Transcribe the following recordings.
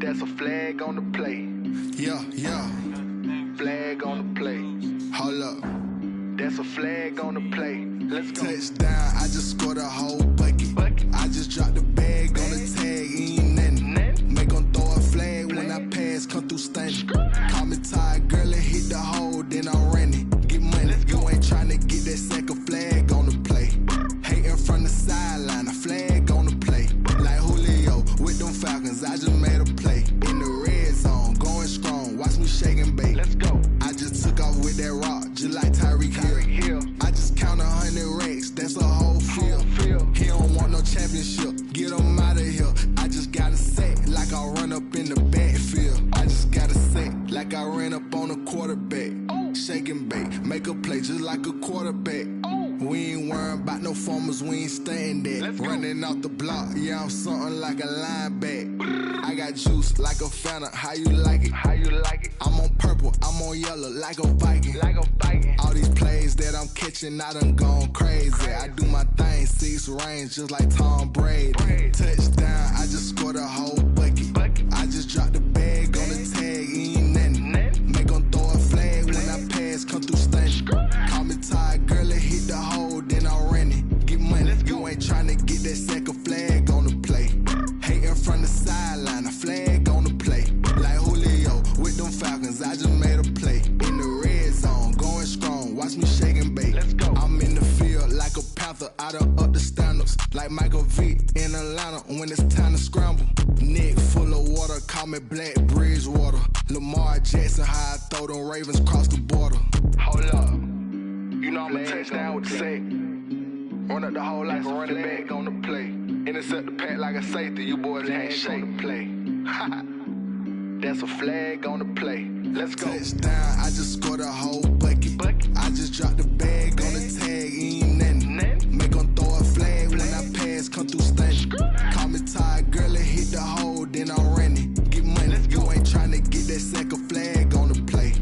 That's a flag on the play. Yeah, yeah. Flag on the play. Hold up. That's a flag on the play. Let's go. Touchdown, I just scored a whole bucket. I just dropped the bag on the tag, ain't nothing. Make 'em throw a flag when I pass, come through stunning. Call me tired, girl, and hit the hole, then I'm running. Get money, you ain't tryna get that second flag on the play. Hating from the sideline, a flag on the play. Like Julio with them Falcons, I just made a play. In the red zone, going strong, watch me shake and bake. Let's go. I just took off with that rock, just like Tyreek Hill. I just count 100 racks, that's a whole field. He don't want no championship, get him out of here. I just gotta say, like I run up in the backfield. I just gotta say, like I ran up on a quarterback. Shake and bake, make a play just like a quarterback. We ain't worrying about no formers, we ain't staying there. Running off the block, yeah, I'm something like a linebacker. I got juice like a Fanta, how you like it? How you like it? I'm on purple, I'm on yellow, like a Viking. Like a Viking. All these plays that I'm catching, I done gone crazy. I do my thing, 6 range, just like Tom Brady. Touchdown, I just scored a whole bucket. I just dropped the bag on the tag, ain't nothing. Make 'em throw a flag when I pass, come through stunning. Call me tired, girl, and hit the hole, then I'm running. Get money, you ain't tryna get that second flag on the play. Hating from the sideline, a flag on the play. Like Julio with them Falcons, I just made a play. In the red zone, going strong, watch me shake and bake. Let's go. I'm in the field like a Panther, I done up the standards. Like Michael Vick in Atlanta when it's time to scramble. Neck full of water, call me Black Bridgewater. Lamar Jackson, how I throw them Ravens cross the border. Hold up. You know I'm a touchdown with the sack. Run up the hole like a running back on the play. Intercept the pack like a safety, you boys can't shake the play. That's a flag on the play. Let's go. Touchdown, I just scored a whole bucket. I just dropped the bag on the tag, ain't nothing. Make 'em throw a flag when I pass, come through stunning. Call me tired, girl, and hit the hole, then I'm running. Get money, you ain't tryna get that second flag on the play.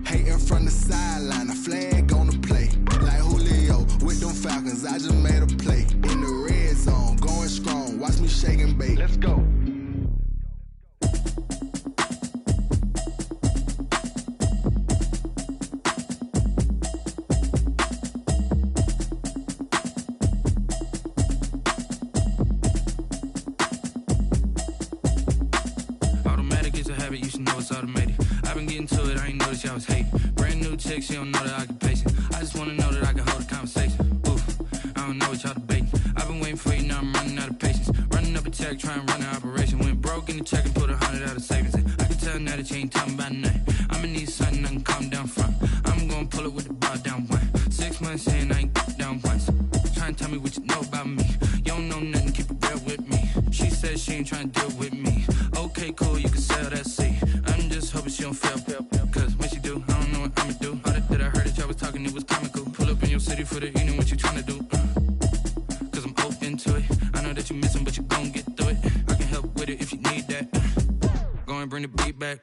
Hating from the sideline, a flag on the play. Like Julio with them Falcons, I just made a play. In the red zone, going strong, watch me shake and bake. Let's go. You should know it's automated. I've been getting to it, I ain't noticed y'all was hating. Brand new chick, she don't know the occupation. I just wanna know that I can hold a conversation. Oof, I don't know what y'all debating. I've been waiting for you, now I'm running out of patience. Running up a check, trying to run an operation. Went broke in the check and put 100 out of savings in. I can tell now that you ain't talking about nothing. I'ma need something I can calm down from. I'm gonna pull it with the bar down one. 6 months in, I ain't down once. Trying to tell me what you know about me. You don't know nothing, keep it real with me. She said she ain't trying to deal with me. Okay, cool, you can sell that seat. I'm just hoping she don't fail. Cause when she do, I don't know what I'ma do. All that I heard that y'all was talking, it was comical. Pull up in your city for the evening, what you tryna do? Cause I'm open to it. I know that you missing, but you gon' get through it. I can help with it if you need that. Go and bring the beat back.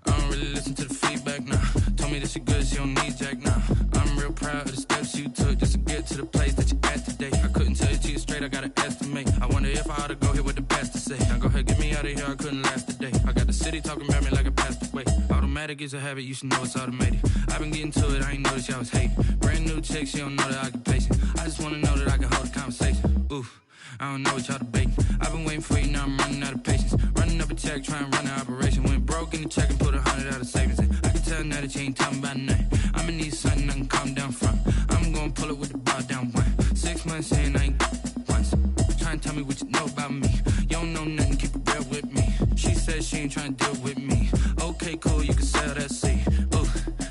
I don't really listen to the feedback, nah. Told me that she good, she don't need jack, nah. I'm real proud of the steps you took just to get to the place that you're at today. I couldn't tell you to you straight, I gotta estimate. I wonder if I ought to go here with the best to say. Now go ahead, get me out of here, I couldn't last today. I got the city talking about me like I passed away. Automatic is a habit, you should know it's automated. I've been getting to it, I ain't noticed y'all was hating. Brand new chick, she don't know the occupation. I just wanna know that I can hold a conversation. Oof, I don't know what y'all debating. I've been waiting for you, now I'm running out of patience. Running up a check, trying to run an operation. Went broke in the check and put 100 out of savings in. I can tell now that you ain't talking about nothing. I'ma need something I can calm down from. I'm gonna pull it with the bar down one. 6 months in, I ain't once. Trying to tell me what you know about me. You don't know nothing, keep it real with me. She said she ain't trying to deal with me. Okay, cool, you can sell that seat. Ooh,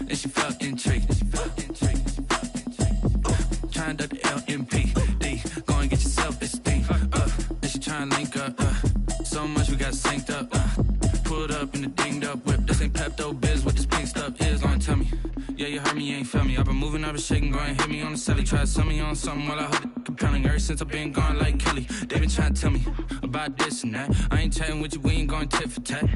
and she felt intrigued. Trying to duck the LMPD. Go and get your self-esteem. And she trying to link up. So much we got synced up. Pulled up in the dinged up whip. This ain't Pepto-Biz, what this pink stuff is. Gonna tell me. Yeah, you heard me, you ain't felt me. I've been moving, I've been shaking, go and hit me on the celly. Try to sell me on something while I hold it compelling. Ever since I've been gone like Kelly, they been trying to tell me about this and that. I ain't chatting with you, we ain't going tit for tat.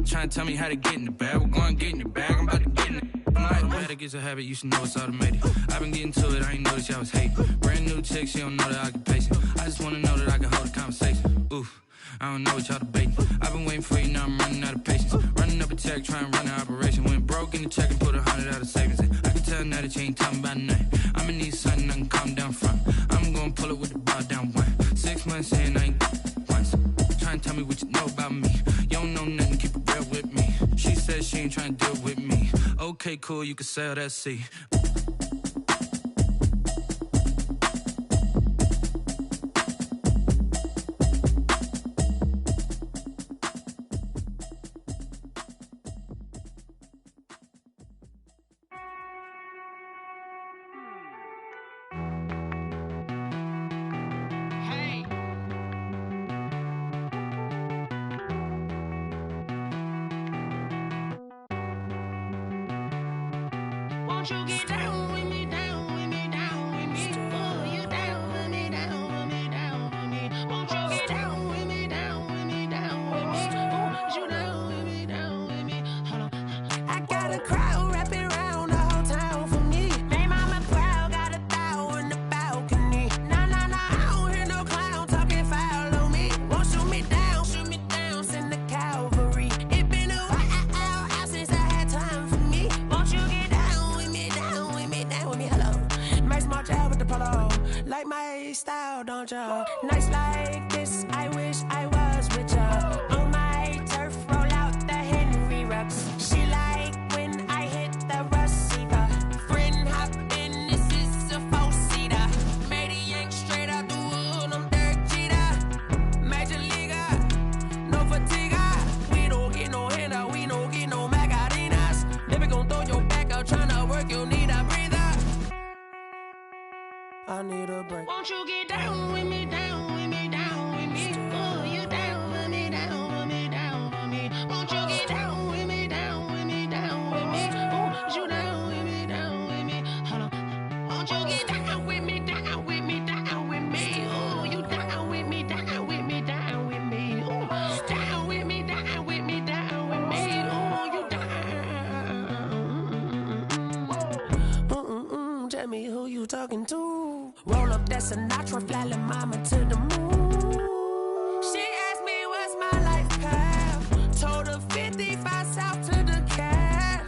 Trying to tell me how to get in the bag, we're going to get in the bag, I'm about to get in it. I'm like, automatic is a habit, you should know it's automated. I've been getting to it, I ain't noticed y'all was hating. Brand new chick, she don't know the occupation. I just wanna know that I can hold a conversation. Oof, I don't know what y'all debating. I've been waiting for you, now I'm running out of patience. Running up a check, trying to run an operation. Went broke in the check and put 100 out of savings in. I can tell now that you ain't talking about nothing. I'ma need something I can calm down from. I'm gonna pull it with the bar down one. 6 months in, I ain't once. Trying to tell me what you know about me. You don't know nothing, keep it real with me. She said she ain't trying to deal with me. Okay, cool, you can sell that seat. Won't you get down with me, down with me, down with me? Oh, you down with me, down with me, down with me. Won't you get down with me, down with me, down with me? Oh, you down with me, down with me? Hold on. I got a crowd wrapping around the whole town for me. They mama proud, got a thou in the balcony. Nah, nah, nah, I don't hear no clown talking foul on me. Won't shoot me down, send the cavalry. It been a while since I had time for me. Won't you get down with me, down with me, down with me? Hello. Max March out with the polo. Like my style, don't ya? Nights like this, I wish I was with ya. On my turf, roll out the Henry Rux. She like when I hit the receiver. Friend hop in, this is a four-seater. Made a yank straight out the wood, I'm Derek Jeter. Major leaguer, no fatigue. We don't get no handout, we don't get no Magarinas. Never gon' throw your back out, tryna work, you need a breather. I need a break. Won't you get down with me, down with me, down with me? Oh, you down with me, down with me, down with me? Won't you get down with me, down with me, down with me? Oh, you down with me, down with me? Hold on. Won't you get down with me, down with me, down with me? Oh, you down with me, down with me, down with me? Oh, down with me, down with me, down with me? Oh, you down. Tell me who you talking to. Roll up that Sinatra, fly la mama to the moon. She asked me what's my life path. Told her 55 south to the cab.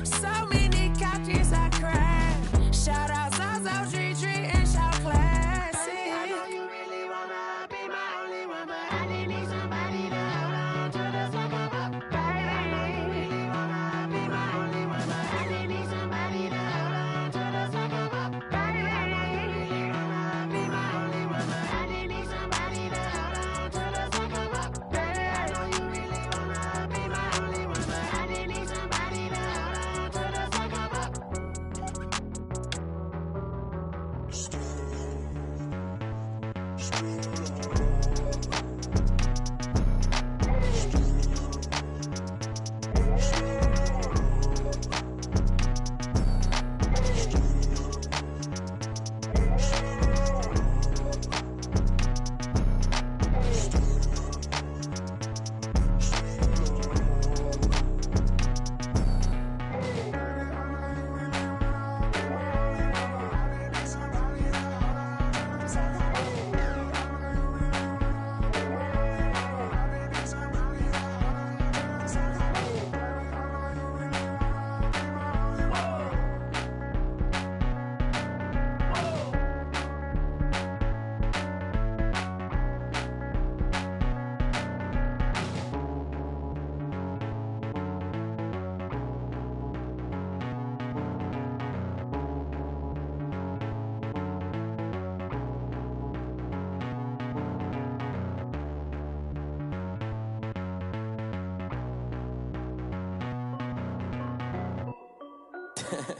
So many couches I cried. Shout out South Street and shout classy. I know you really wanna be my only one, but I didn't need somebody to hold on to the second up. Baby, I know you really wanna be my only one, but I didn't need somebody to hold on to the second up. Baby, I know you really wanna be my only one, but I didn't need somebody to hold on to the second up. Baby, I know you really wanna be my only one, but I didn't need somebody to hold on to the second up.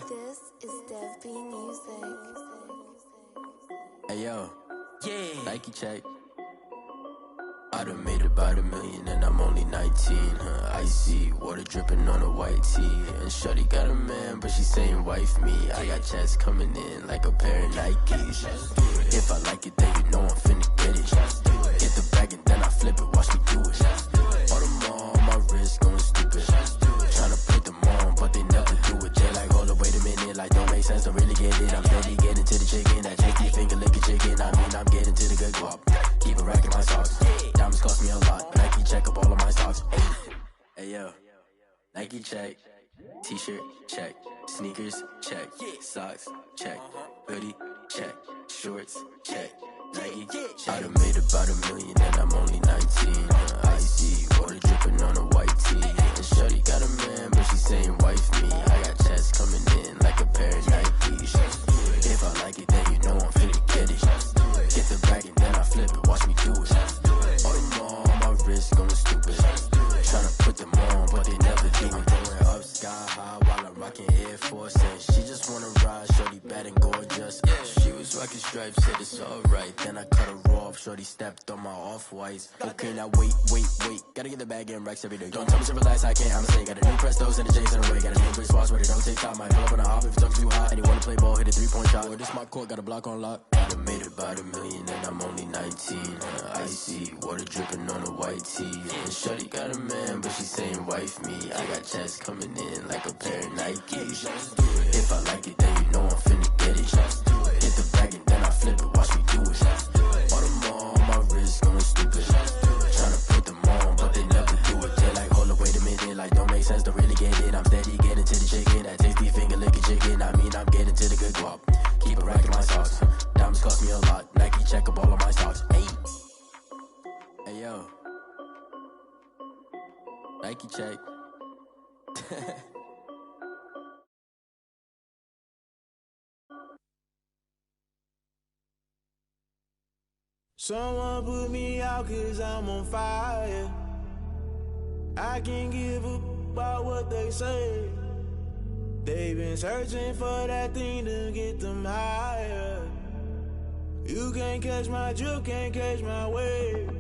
This is Dev B Music. Hey yo, Nike check. I done made about $1 million and I'm only 19. Icy water dripping on a white tee. And shorty got a man, but she saying wife me. I got checks coming in like a pair of Nikes. If I like it, then you know I'm finna get it. Get the bag and then I flip it, watch me do it. All them on my wrist going stupid. Tryna put them on, but they never do it. They like, hold up, wait a minute, like don't make sense, don't really get it. I'm steady getting to the chicken, that chicken finger licking chicken. I mean, I'm getting to the good guap. Keep a rack in my socks. Diamonds cost me a Nike check, t-shirt check, sneakers check, socks check, hoodie check, shorts check, Nike check. I done made about $1 million and I'm only 19. Icy water dripping on a white tee. And shorty got a man, but she saying wife me. I got checks coming in like a pair of Nikes. If I like it, then you know I'm finna get it. Get the bag and then I flip it, watch me do it. All them all on my wrist going stupid. Tryna put them on, but they never do it. Going up sky high while I'm rocking Air Force. And she just wanna ride, shorty bad and gorgeous. She was rocking stripes, said it's alright. Then I cut her off, shorty stepped on my off-whites. Okay, now wait. Gotta get the bag and racks every day. Don't tell me to relax, I can't, I'ma say. Got a new Prestos and the J's in the way. Got a new British Boss, but it don't take time. Might pull up on a hop if it talks too hot. And you wanna play ball, hit a 3-point shot. Or this my court, got a block on lock. I done made about $1 million and I'm only 19. Icy water dripping on a white tee. And shorty got a man, but she saying wife me. I got checks coming in like a pair of Nikes. If I like it, then you know I'm finna get it. Hit the bag and then I flip it, watch me do it. All them all on my wrist going stupid. Tryna put them on, but they never do it. They like, hold up, wait a minute, like don't make sense, don't really get it. I'm steady getting to the chicken, that tasty finger licking chicken. I mean, I'm getting to the good guap. Keep a rack in my socks. Diamonds cost me a lot. Nike check up all of my stocks. Hey yo. Nike check. Someone put me out 'cause I'm on fire. I can't give a about what they say. They've been searching for that thing to get them higher. You can't catch my drift, can't catch my wave.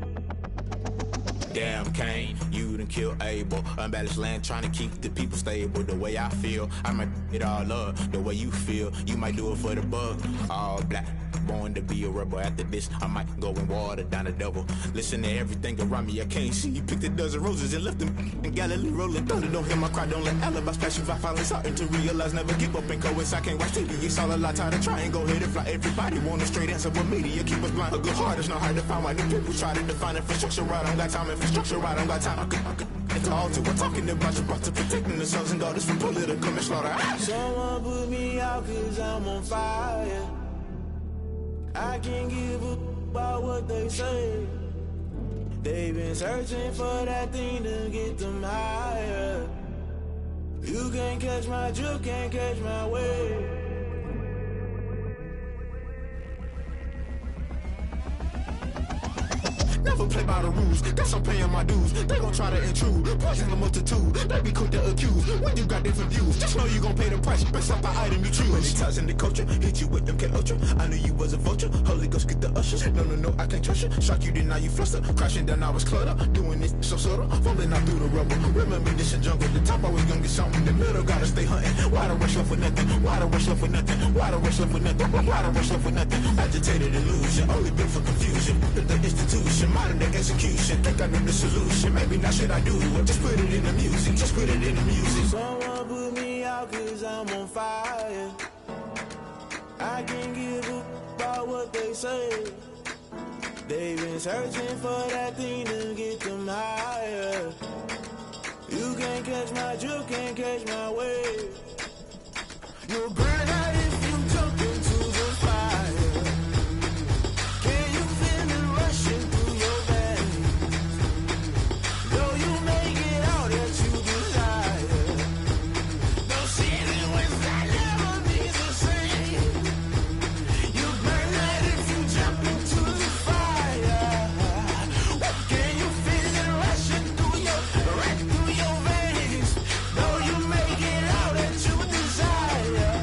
Damn, Kane, you done killed Abel. Unbalanced land, trying to keep the people stable. The way I feel, I might it all up. The way you feel, you might do it for the bug. All black, born to be a rebel. After this, I might go and water down the devil. Listen to everything around me, I can't see. Picked a dozen roses and left them in Galilee rolling thunder. Don't hear my cry, don't let alibis pass you by. Finally starting to realize, never give up and coincide. Can't watch TV, it's all a lot. Tired of trying, go ahead and fly. Everybody want a straight answer, but media keep us blind. A good heart is not hard to find. Why the people try to define infrastructure right? I don't got time, infrastructure right, I don't got time. I could it's all to we're talking about you, about to protecting the sons and daughters from political manslaughter. Someone put me out 'cause I'm on fire. I can't give a about what they say. They've been searching for that thing to get them higher. You can't catch my drift, can't catch my wave. Never play by the rules, guess I'm paying my dues. They gon' try to intrude, poison the multitude. They be quick to accuse when you got different views. Just know you gon' pay the price based off the item you choose. Many times in the culture, hit you with them K-Ultra. I knew you was a vulture, Holy Ghost get the ushers. No, I can't trust you. Shock you, then now you fluster. Crashing down, I was cluttered. Doing this so subtle, falling out through the rubble. Remember this in jungle, the top I was gonna get something. The middle gotta stay hunting. Why the rush left for nothing? Why the rush left for nothing? Why the rush left for nothing? Why the rush left for nothing? Agitated illusion, only built for confusion. The institution, modern day execution. Think I know the solution. Maybe not should I do it? Just put it in the music. Just put it in the music. Someone put me out 'cause I'm on fire. I can't give a about what they say. They've been searching for that thing to get them higher. You can't catch my drift, can't catch my wave. You'll burn out if you jump into the fire. Can you feel it rushing through your veins? Though you make it all that you desire. No season when that never be the same. You burn out if you jump into the fire. Can you feel it rushing through your veins? Though you make it all that you desire.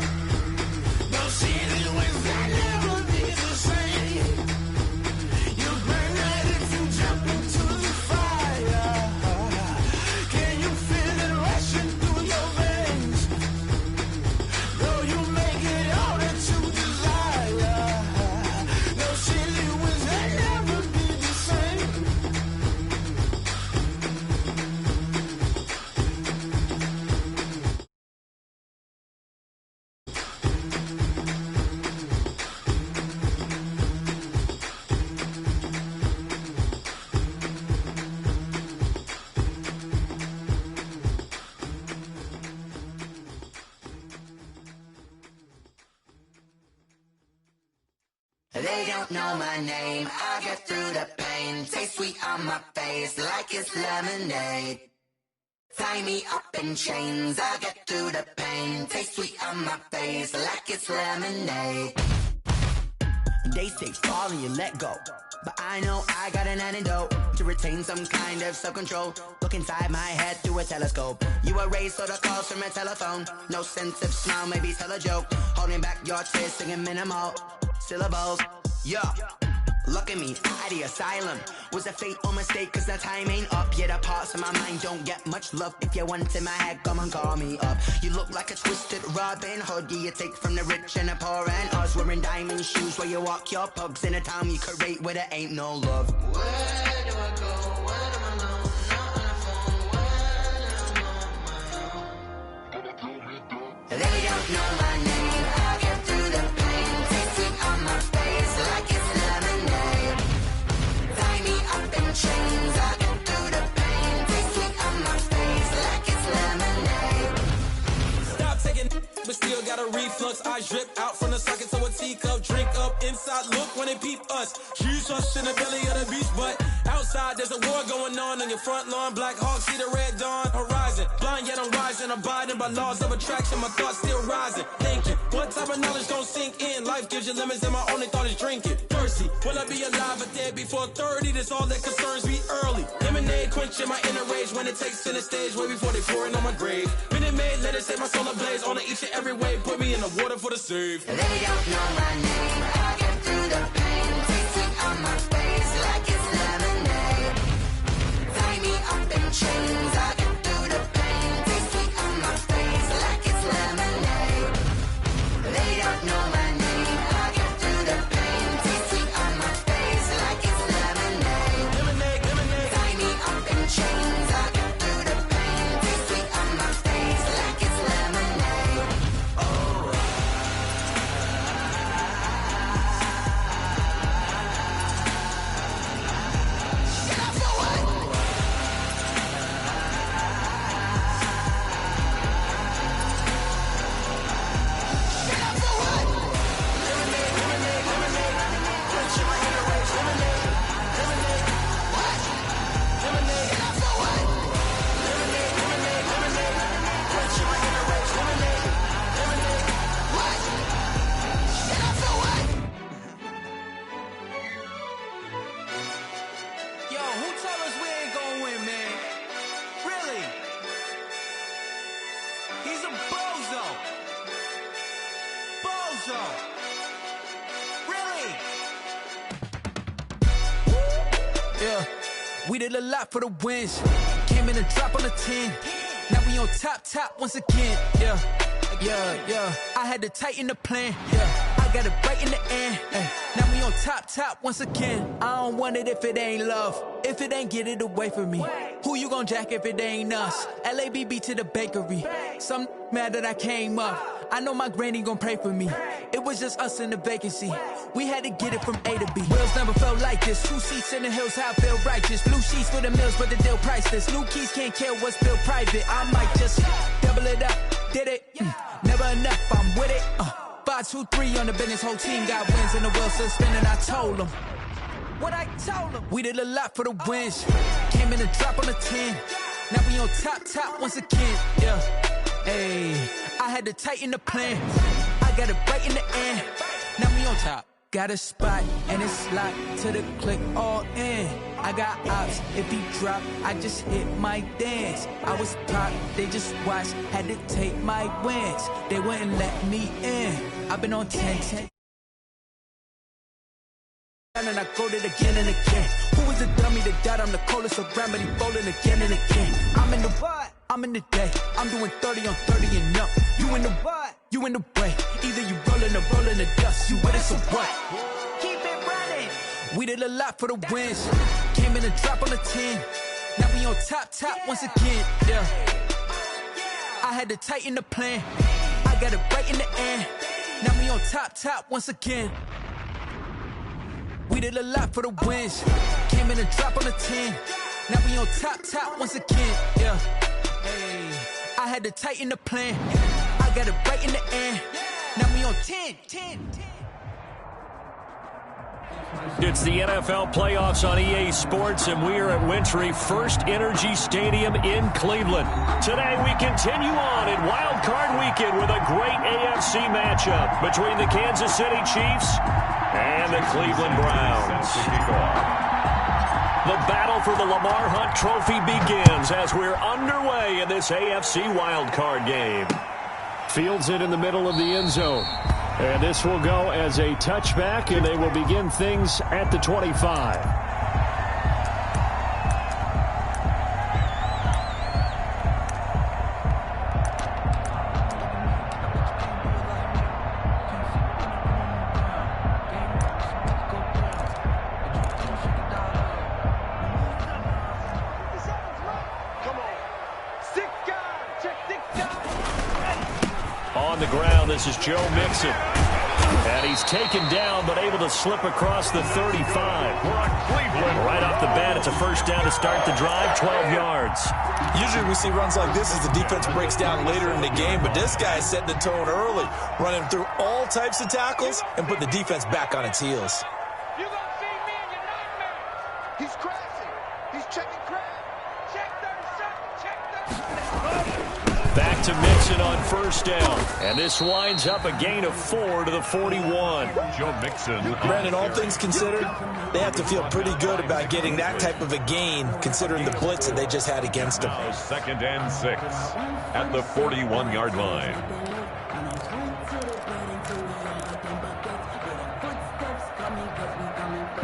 They don't know my name, I get through the pain. Taste sweet on my face like it's lemonade. Tie me up in chains, I get through the pain. Taste sweet on my face like it's lemonade. They say fall and you let go, but I know I got an antidote to retain some kind of self-control. Look inside my head through a telescope. You erase all the calls from a telephone. No sense of smile, maybe tell a joke. Holding back your tears, singing minimal syllables. Yeah, look at me, at the asylum. Was a fate or mistake, cause the time ain't up. Yet the parts of my mind don't get much love. If you want in my head, come and call me up. You look like a twisted Robin Hood. You take from the rich and the poor and us. Wearing diamond shoes where you walk your pugs. In a town you create where there ain't no love. Where do I go? When am I alone? Not on the phone. When I'm on my own. They don't know my name. I get through the pain. Taste it on my face like it's lemonade. Tie me up in chains. I get through the pain. Taste it on my face like it's lemonade. Stop taking, but still got a reflux. I drip out from the socket to a teacup. Drink up inside, look when they peep us. Shoes us in the belly of the beach, but outside there's a war going on your front lawn. Black Hawk see the red dawn horizon. Blind yet I'm rising, abiding by laws of attraction. My thoughts still rising, thinking what type of knowledge don't sink in. Life gives you limits and my only thought is drinking. Thirsty, will I be alive or dead before 30? That's all that concerns me early. Lemonade quenching my inner rage when it takes center stage way before they pour it on my grave. Minute Maid, let it set my soul ablaze on each and every way. Put me in the water for the save. They don't know my name, I get through the pain. Taste it on my face like it's lemonade. Tie me up in chains, I get through the pain. Taste it on my face like it's lemonade. They don't know my name, I get through the pain. Taste it on my face like it's lemonade. Lemonade, lemonade. Tie me up in chains, I get through the pain. Taste it on my face like it's lemonade. Oh. Yo, who told us we ain't gonna win, man? Really? He's a bozo. Bozo. Really? Yeah, we did a lot for the wins. Came in a drop on the 10. Now we on top once again. Yeah. I had to tighten the plan. Yeah. I got it right in the end. Now we on top once again. I don't want it if it ain't love. If it ain't, get it away from me. Who you gon' jack if it ain't us? LABB to the bakery. Some mad that I came up. I know my granny gon' pray for me. It was just us in the vacancy. We had to get it from A to B. Wheels never felt like this. 2 seats in the hills, how I feel righteous. Blue sheets for the mills, but the deal priceless. New keys can't kill what's built private. I might just double it up. Did it? Never enough, I'm with it. 5, 2, 3 on the business. Whole team got wins and the wheels still spinning. I told them what I told them. We did a lot for the wins. Came in a drop on the 10. Now we on top once again. Yeah. Hey, I had to tighten the plan. I got it right in the end. Now we on top. Got a spot and it's locked to the click all in. I got ops, if he drop, I just hit my dance. I was pop, they just watched, had to take my wins. They wouldn't let me in. I've been on 10. And I go to it again and again. Who was the dummy that died? I'm the coldest around, but he folding again and again. I'm in the what? I'm in the day. I'm doing 30 on 30 and up. You in the what? You in the way. Either you rolling or rolling the dust. You with us or what? Keep it running. We did a lot for the wins. Came in a drop on the 10. Now we on top once again. Yeah. I had to tighten the plan. I got it right in the end. Now we on top once again. We did a lot for the wins. Came in a drop on the 10. Now we on top once again. Yeah. Hey, I had to tighten the plan. I got it right in the end. Now we on 10. It's the NFL playoffs on EA Sports, and we are at Wintry First Energy Stadium in Cleveland. Today, we continue on in Wild Card Weekend with a great AFC matchup between the Kansas City Chiefs and the Cleveland Browns. The battle for the Lamar Hunt Trophy begins as we're underway in this AFC Wild Card game. Fields it in the middle of the end zone. And this will go as a touchback, and they will begin things at the 25. On the ground, this is Joe Mixon. And he's taken down, but able to slip across the 35. Right off the bat, it's a first down to start the drive, 12 yards. Usually we see runs like this as the defense breaks down later in the game, but this guy is setting the tone early, running through all types of tackles and put the defense back on its heels. You're going to see me in your nightmare. He's crashing. He's checking crash. Check 37. Check 37. Back to Mixon on first down. And this winds up a gain of 4 to the 41. Joe Mixon. Brandon, all things considered, they have to feel pretty good about getting that type of a gain, considering the blitz that they just had against them. 2nd and 6 at the 41-yard line.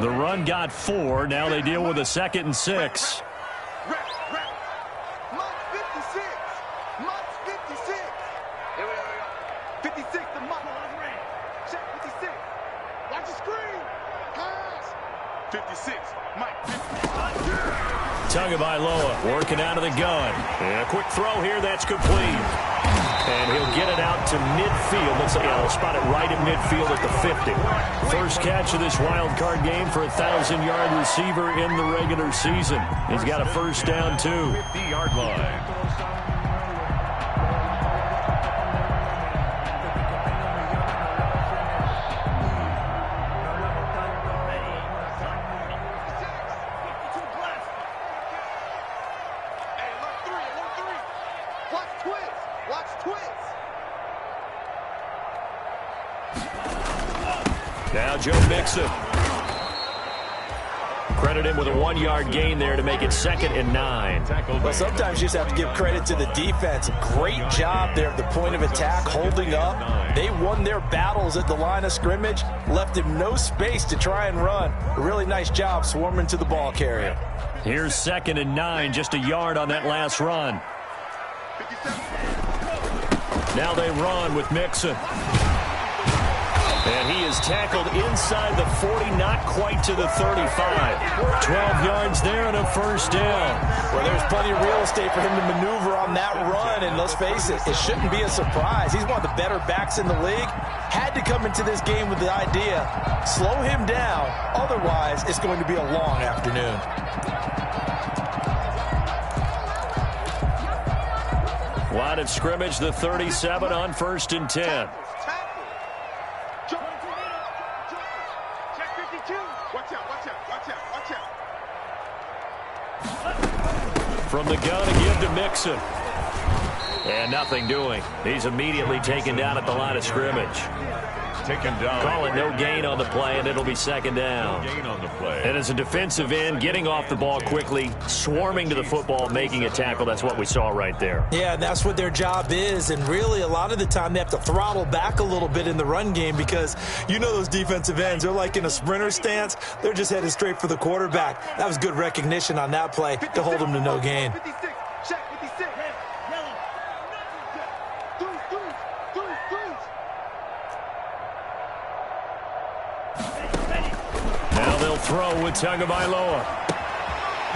The run got 4. Now they deal with a 2nd and 6. Tagovailoa working out of the gun. And a quick throw here, that's complete. And he'll get it out to midfield. Looks like he'll spot it right at midfield at the 50. First catch of this wild card game for a 1,000-yard receiver in the regular season. He's got a first down, too. 50-yard line. Now Joe Mixon. Credit him with a 1-yard gain there to make it 2nd and 9. Well, sometimes you just have to give credit to the defense. Great job there at the point of attack, holding up. They won their battles at the line of scrimmage, left him no space to try and run. A really nice job swarming to the ball carrier. Here's 2nd and 9, just a yard on that last run. Now they run with Mixon. And he is tackled inside the 40, not quite to the 35. 12 yards there and a first down. Well, there's plenty of real estate for him to maneuver on that run, and let's face it, it shouldn't be a surprise. He's one of the better backs in the league. Had to come into this game with the idea, slow him down, otherwise it's going to be a long afternoon. Line of scrimmage, the 37 on 1st and 10. From the gun, a give to Mixon. And nothing doing. He's immediately taken down at the line of scrimmage. Taken down. Call it no gain on the play, and it'll be 2nd down. No gain on the play. And as a defensive end, getting off the ball quickly, swarming to the football, making a tackle, that's what we saw right there. Yeah, and that's what their job is. And really, a lot of the time, they have to throttle back a little bit in the run game because you know those defensive ends, they're like in a sprinter stance. They're just headed straight for the quarterback. That was good recognition on that play to hold them to no gain. Now they'll throw with Tagovailoa.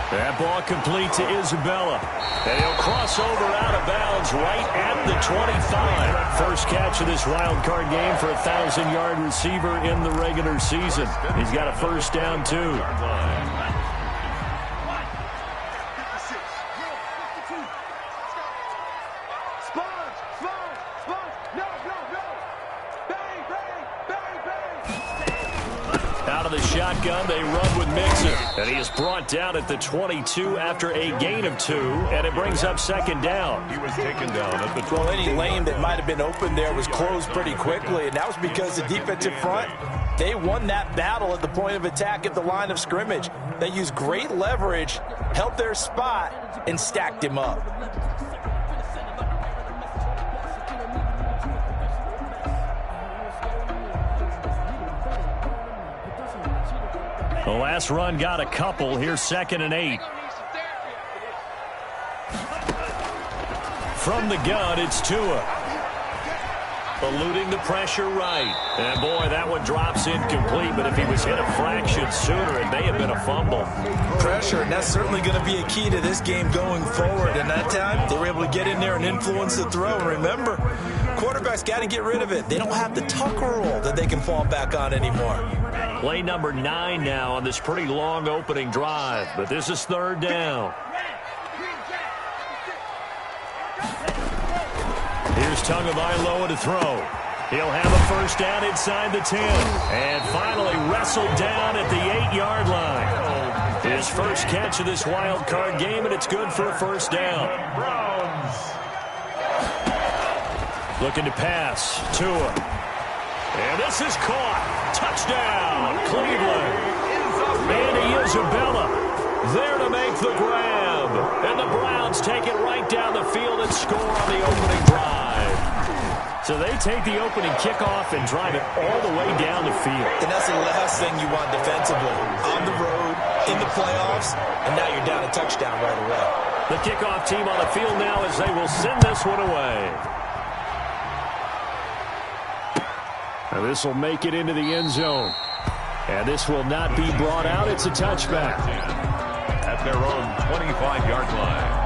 That ball complete to Isabella. And he'll cross over out of bounds right at the 25. First catch of this wild card game for a 1,000-yard receiver in the regular season. He's got a first down, too. shotgun. They run with Mixon. And he is brought down at the 22 after a gain of 2. And it brings up second down. He was taken down at the 20. Well, any lane that might have been open there was closed pretty quickly. And that was because the defensive front, they won that battle at the point of attack at the line of scrimmage. They used great leverage, held their spot, and stacked him up. The last run got a couple. Here's 2nd and 8. From the gun, it's Tua. Eluding the pressure right. And, boy, that one drops incomplete. But if he was hit a fraction sooner, it may have been a fumble. Pressure, and that's certainly going to be a key to this game going forward. And that time, they were able to get in there and influence the throw. And remember, quarterbacks got to get rid of it. They don't have the tucker roll that they can fall back on anymore. Play number 9 now on this pretty long opening drive. But this is 3rd down. Here's Tagovailoa to throw. He'll have a first down inside the 10. And finally wrestled down at the 8-yard line. His first catch of this wild card game, and it's good for a first down. Looking to pass. Tua. And this is caught. Touchdown, Cleveland. And Isabella there to make the grab. And the Browns take it right down the field and score on the opening drive. So they take the opening kickoff and drive it all the way down the field. And that's the last thing you want defensively. On the road, in the playoffs, and now you're down a touchdown right away. The kickoff team on the field now as they will send this one away. And this will make it into the end zone. And this will not be brought out. It's a touchback. At their own 25-yard line.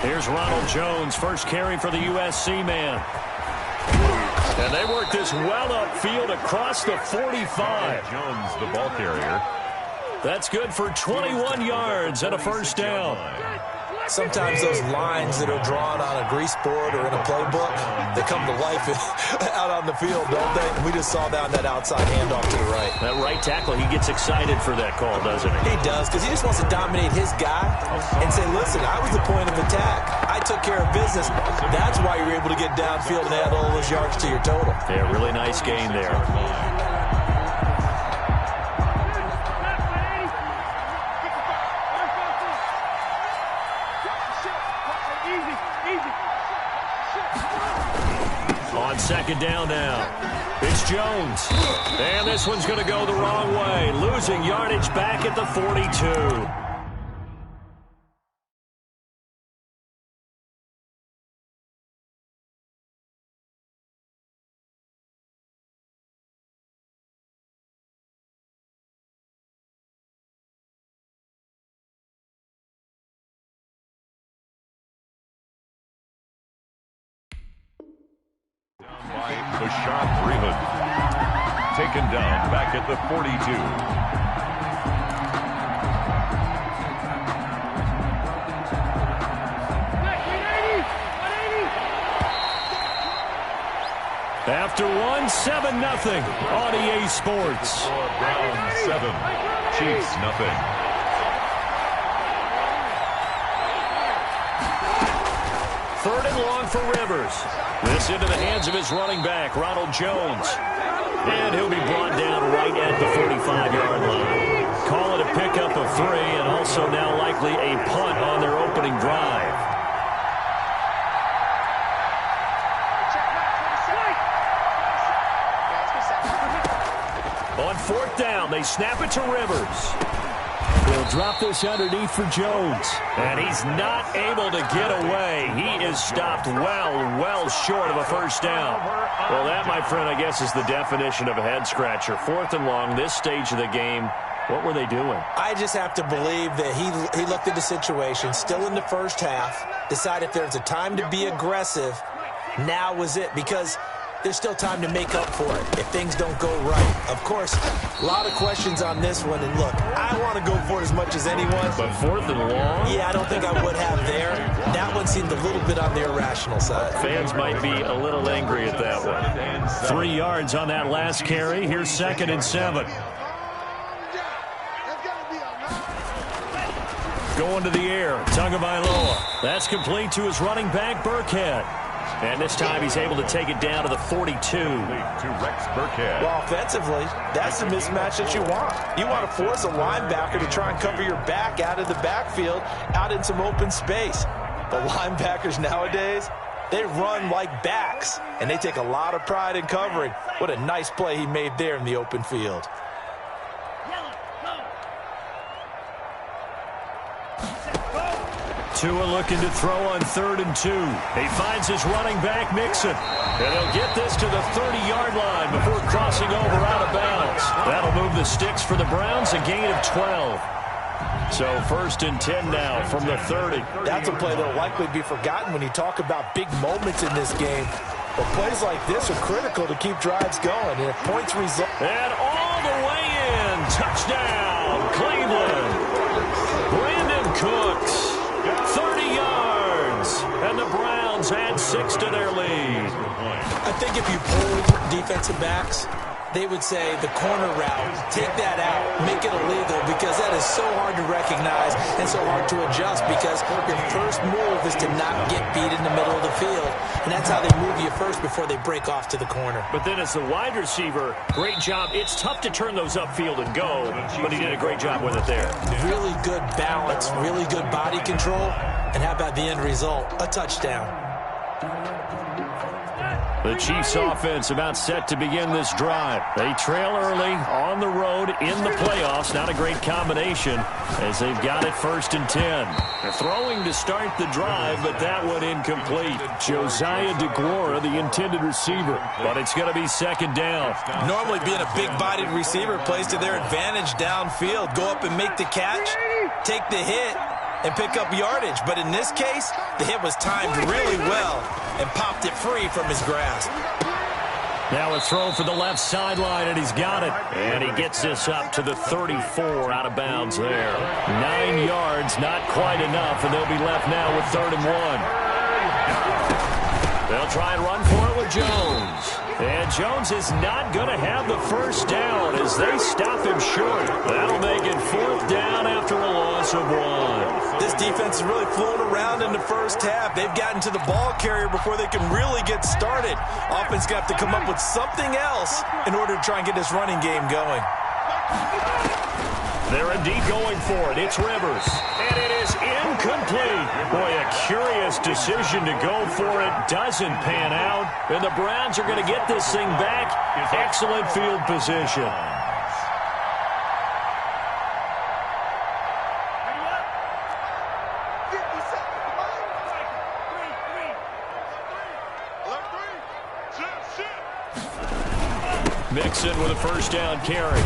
Here's Ronald Jones, first carry for the USC man. And they work this well upfield across the 45. Jones, the ball carrier. That's good for 21 yards and a first down. Sometimes those lines that are drawn on a grease board or in a playbook, they come to life out on the field, don't they? We just saw down that outside handoff to the right. That right tackle, he gets excited for that call, doesn't he? He does, because he just wants to dominate his guy and say, listen, I was the point of attack. I took care of business. That's why you're able to get downfield and add all those yards to your total. Yeah, really nice gain there. On second down now, it's Jones. And this one's going to go the wrong way, losing yardage back at the 42. Taken down back at the 42. After one, 7-0 on EA Sports. Browns 7, Chiefs 0. Third and long for Rivers. This into the hands of his running back, Ronald Jones. And he'll be brought down right at the 45-yard line. Call it a pickup of 3 and also now likely a punt on their opening drive. On fourth down, they snap it to Rivers. He'll drop this underneath for Jones. And he's not able to get away. He is stopped well short of a first down. Well, that, my friend, I guess is the definition of a head-scratcher. 4th and long, this stage of the game. What were they doing? I just have to believe that he looked at the situation, still in the first half, decided there's a time to be aggressive. Now was it, because there's still time to make up for it if things don't go right. Of course, a lot of questions on this one, and look, I want to go for it as much as anyone. But 4th and long? Yeah, I don't think I would have there. That one seemed a little bit on the irrational side. Fans might be a little angry at that one. 3 yards on that last carry. Here's 2nd and 7. Going to the air, Tagovailoa. That's complete to his running back, Burkhead. And this time he's able to take it down to the 42. Well, offensively, that's the mismatch that you want. You want to force a linebacker to try and cover your back out of the backfield, out in some open space. But linebackers nowadays, they run like backs, and they take a lot of pride in covering. What a nice play he made there in the open field. Tua looking to throw on 3rd and 2. He finds his running back, Mixon. And he'll get this to the 30-yard line before crossing over out of bounds. That'll move the sticks for the Browns, a gain of 12. So 1st and 10 now from the 30. That's a play that will likely be forgotten when you talk about big moments in this game. But plays like this are critical to keep drives going. And if points result... And all the way in. Touchdown, Cleveland. Brandon Cooks. 30 yards, and the Browns add 6 to their lead. I think if you polled defensive backs, they would say the corner route, take that out, make it illegal, because that is so hard to recognize and so hard to adjust, because your first move is to not get beat in the middle of the field, and that's how they move you first before they break off to the corner. But then as the wide receiver, great job. It's tough to turn those upfield and go, but he did a great job with it there. Really good balance, really good body control, and how about the end result? A touchdown. The Chiefs offense about set to begin this drive. They trail early on the road in the playoffs. Not a great combination as they've got it 1st and 10. They're throwing to start the drive, but that one incomplete. Josiah DeGuara, the intended receiver, but it's going to be 2nd down. Normally being a big-bodied receiver plays to their advantage downfield. Go up and make the catch, take the hit, and pick up yardage. But in this case, the hit was timed really well and popped it free from his grasp. Now a throw for the left sideline, and he's got it. And he gets this up to the 34 out of bounds there. 9 yards, not quite enough, and they'll be left now with 3rd and 1. They'll try and run for it with Jones. And Jones is not going to have the first down as they stop him short. That'll make it 4th down after a loss of 1. This defense is really flown around in the first half. They've gotten to the ball carrier before they can really get started. Offense got to come up with something else in order to try and get this running game going. They're indeed going for it. It's Rivers. And it is incomplete. Boy, a curious decision to go for it. Doesn't pan out. And the Browns are going to get this thing back. Excellent field position. Mixon with a first down carry.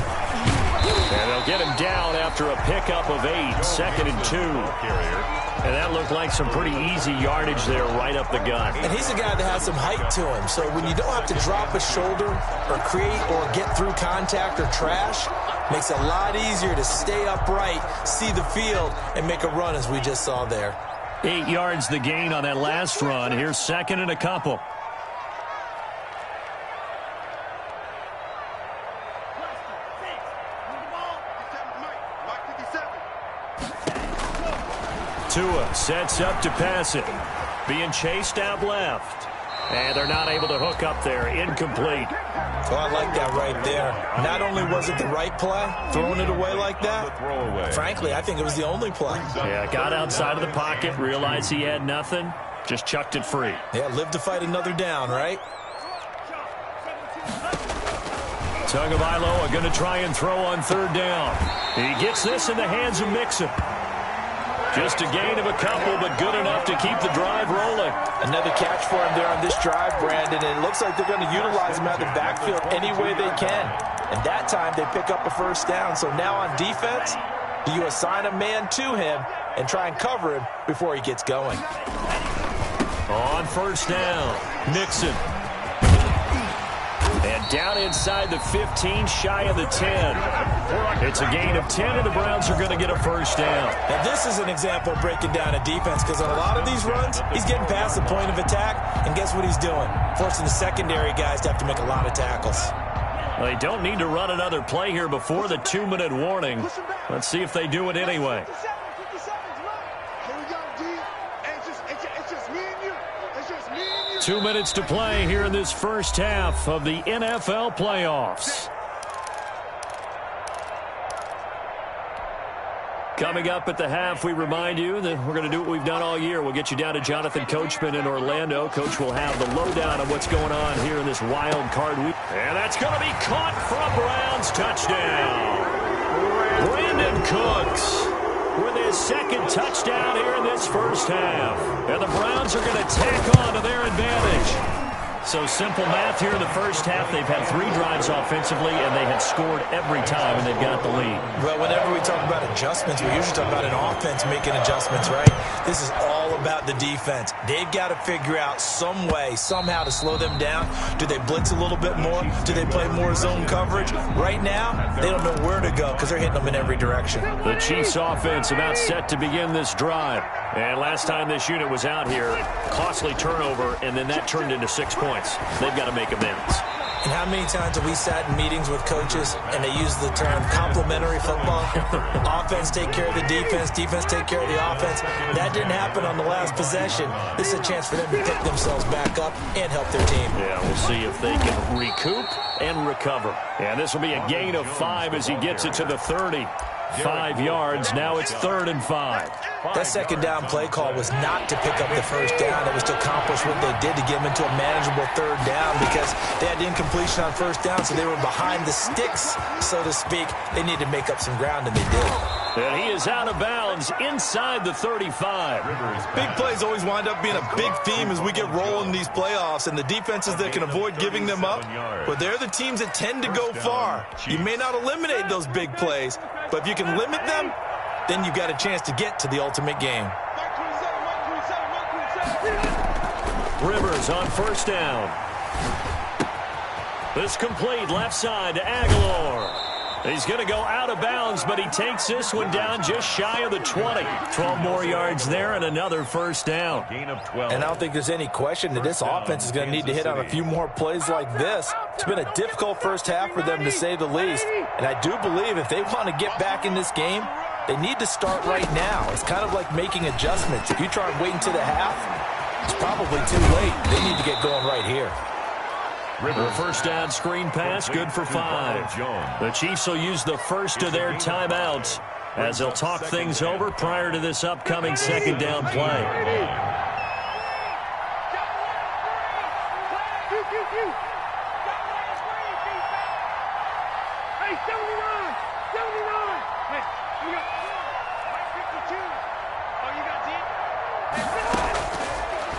And they'll get him down after a pickup of 8. 2nd and 2. And that looked like some pretty easy yardage there right up the gut. And he's a guy that has some height to him. So when you don't have to drop a shoulder or create or get through contact or trash, makes it a lot easier to stay upright, see the field, and make a run as we just saw there. 8 yards the gain on that last run. Here's 2nd and a couple. Tua sets up to pass it. Being chased out left. And they're not able to hook up there. Incomplete. Oh, I like that right there. Not only was it the right play, throwing it away like that, frankly, I think it was the only play. Yeah, got outside of the pocket, realized he had nothing, just chucked it free. Yeah, live to fight another down, right? Tagovailoa going to try and throw on third down. He gets this in the hands of Mixon. Just a gain of a couple, but good enough to keep the drive rolling. Another catch for him there on this drive, Brandon, and it looks like they're going to utilize him out of the backfield any way they can. And that time they pick up a first down. So now on defense, do you assign a man to him and try and cover him before he gets going? On first down, Mixon. And down inside the 15, shy of the 10. It's a gain of 10, and the Browns are going to get a first down. Now, this is an example of breaking down a defense, because on a lot of these runs, he's getting past the point of attack, and guess what he's doing? Forcing the secondary guys to have to make a lot of tackles. They don't need to run another play here before the 2-minute warning. Let's see if they do it anyway. 2 minutes to play here in this first half of the NFL playoffs. Coming up at the half, we remind you that we're going to do what we've done all year. We'll get you down to Jonathan Coachman in Orlando. Coach will have the lowdown of what's going on here in this wild card week. And that's going to be caught for a Browns touchdown. Brandon Cooks with his second touchdown here in this first half. And the Browns are going to tack on to their advantage. So simple math here in the first half. They've had 3 drives offensively, and they had scored every time, and they've got the lead. Well, whenever we talk about adjustments, we usually talk about an offense making adjustments, right? This is all about the defense. They've got to figure out some way, somehow to slow them down. Do they blitz a little bit more? Do they play more zone coverage? Right now, they don't know where to go because they're hitting them in every direction. The Chiefs offense about set to begin this drive. And last time this unit was out here, costly turnover, and then that turned into 6 points. They've got to make amends. And how many times have we sat in meetings with coaches and they use the term complementary football? Offense take care of the defense, defense take care of the offense. That didn't happen on the last possession. This is a chance for them to pick themselves back up and help their team. Yeah, we'll see if they can recoup and recover. And this will be a gain of 5 as he gets it to the 30. 5 yards. Now it's 3rd and 5. That second down play call was not to pick up the first down. It was to accomplish what they did to get them into a manageable 3rd down because they had incompletion on first down, so they were behind the sticks, so to speak. They needed to make up some ground, and they did. And he is out of bounds inside the 35. Big plays always wind up being a big theme as we get rolling these playoffs, and the defenses that can avoid giving them up, but they're the teams that tend to go far. You may not eliminate those big plays, but if you can limit them, then you've got a chance to get to the ultimate game. Rivers on first down. This complete left side to Aguilar. He's going to go out of bounds, but he takes this one down just shy of the 20. 12 more yards there and another first down. Gain of 12. And I don't think there's any question that this offense is going to need to hit on a few more plays like this. It's been a difficult first half for them, to say the least. And I do believe if they want to get back in this game, they need to start right now. It's kind of like making adjustments. If you try and wait until the half, it's probably too late. They need to get going right here. The first down screen pass, good for 5. The Chiefs will use the first of their timeouts as they'll talk things over prior to this upcoming second down play.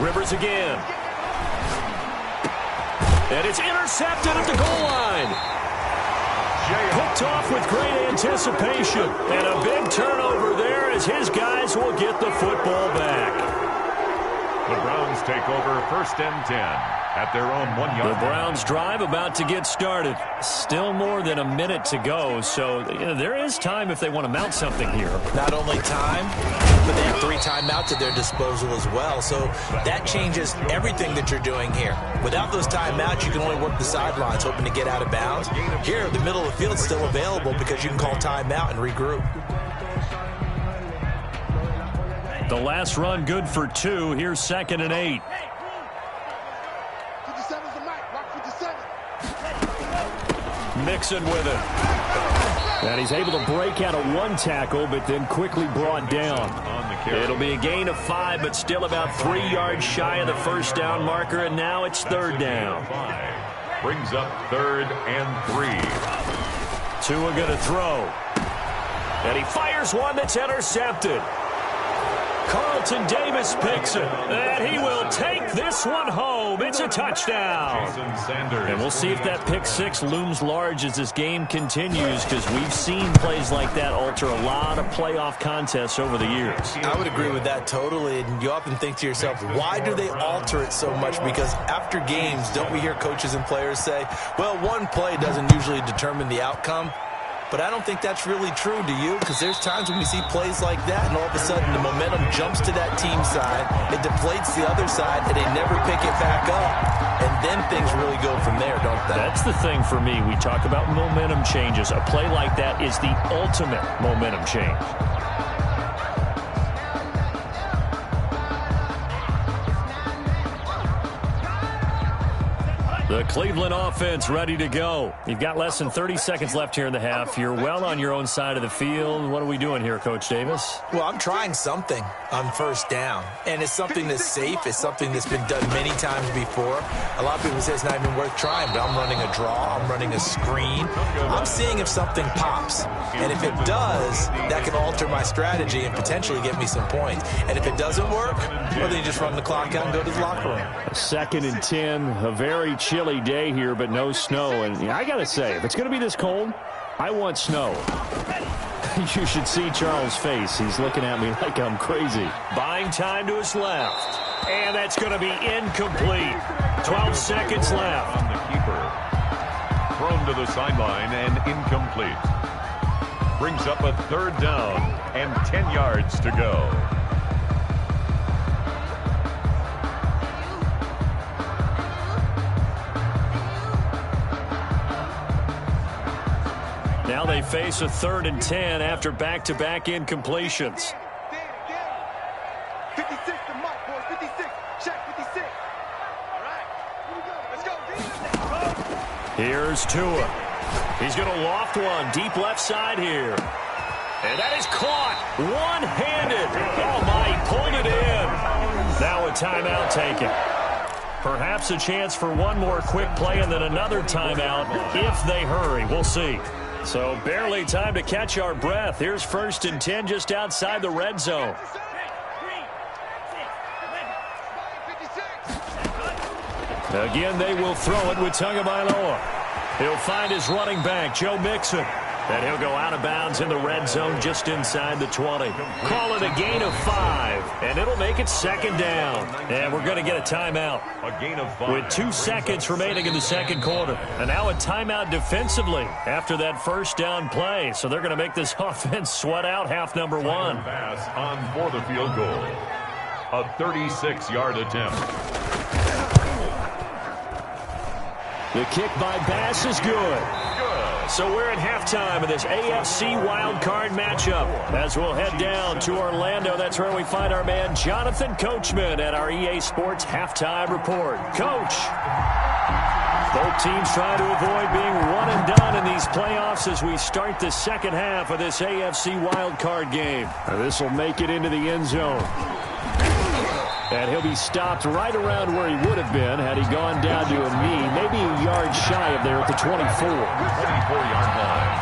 Rivers again. And it's intercepted at the goal line. Picked off with great anticipation. And a big turnover there as his guys will get the football back. The Browns take over 1st and 10 at their own 1 yard. The Browns drive about to get started. Still more than a minute to go, so there is time if they want to mount something here. Not only time, but they have 3 timeouts at their disposal as well, so that changes everything that you're doing here. Without those timeouts, you can only work the sidelines, hoping to get out of bounds. Here, the middle of the field is still available because you can call timeout and regroup. The last run good for 2. Here's 2nd and 8. Mixon with it. And he's able to break out of 1 tackle, but then quickly brought down. It'll be a gain of 5, but still about 3 yards shy of the first down marker, and now it's 3rd down. Brings up 3rd and 3. Tua going to throw. And he fires one that's intercepted. Carlton Davis picks it, and he will take this one home. It's a touchdown. And we'll see if that pick six looms large as this game continues, because we've seen plays like that alter a lot of playoff contests over the years. I would agree with that totally, and you often think to yourself, why do they alter it so much? Because after games, don't we hear coaches and players say, well, one play doesn't usually determine the outcome? But I don't think that's really true, do you? Because there's times when we see plays like that, and all of a sudden the momentum jumps to that team side, it deflates the other side, and they never pick it back up. And then things really go from there, don't they? That's the thing for me. We talk about momentum changes. A play like that is the ultimate momentum change. The Cleveland offense ready to go. You've got less than 30 seconds left here in the half. You're well on your own side of the field. What are we doing here, Coach Davis? Well, I'm trying something on first down, and it's something that's safe. It's something that's been done many times before. A lot of people say it's not even worth trying, but I'm running a draw. I'm running a screen. I'm seeing if something pops, and if it does, that can alter my strategy and potentially get me some points. And if it doesn't work, well, then you just run the clock out and go to the locker room. 2nd and 10, a very chilly day here, but no snow. And I got to say, if it's going to be this cold, I want snow. You should see Charles' face. He's looking at me like I'm crazy. Buying time to his left. And that's going to be incomplete. 12 seconds left. From the keeper. Thrown to the sideline and incomplete. Brings up a 3rd down and 10 yards to go. Now they face a 3rd and 10 after back-to-back incompletions. 56 to Mike, boys. 56. Check 56. All right. Here we go. Let's go. Here's Tua. He's going to loft one deep left side here. And that is caught one-handed. Oh, my, he pulled it in. Now a timeout taken. Perhaps a chance for one more quick play and then another timeout if they hurry. We'll see. So barely time to catch our breath. Here's 1st and 10 just outside the red zone. Again, they will throw it with Tagovailoa. He'll find his running back, Joe Mixon. And he'll go out of bounds in the red zone just inside the 20. Call it a gain of 5, and it'll make it 2nd down. And we're going to get a timeout. A gain of 5. With 2 seconds remaining in the 2nd quarter. And now a timeout defensively after that 1st down play. So they're going to make this offense sweat out half number 1. Pass on for the field goal. A 36-yard attempt. The kick by Bass is good. So we're at halftime of this AFC wildcard matchup. As we'll head down to Orlando, that's where we find our man Jonathan Coachman at our EA Sports Halftime Report. Coach, both teams trying to avoid being one and done in these playoffs as we start the 2nd half of this AFC wildcard game. This will make it into the end zone. And he'll be stopped right around where he would have been had he gone down to a knee, maybe a yard shy of there at the 24. 24-yard line.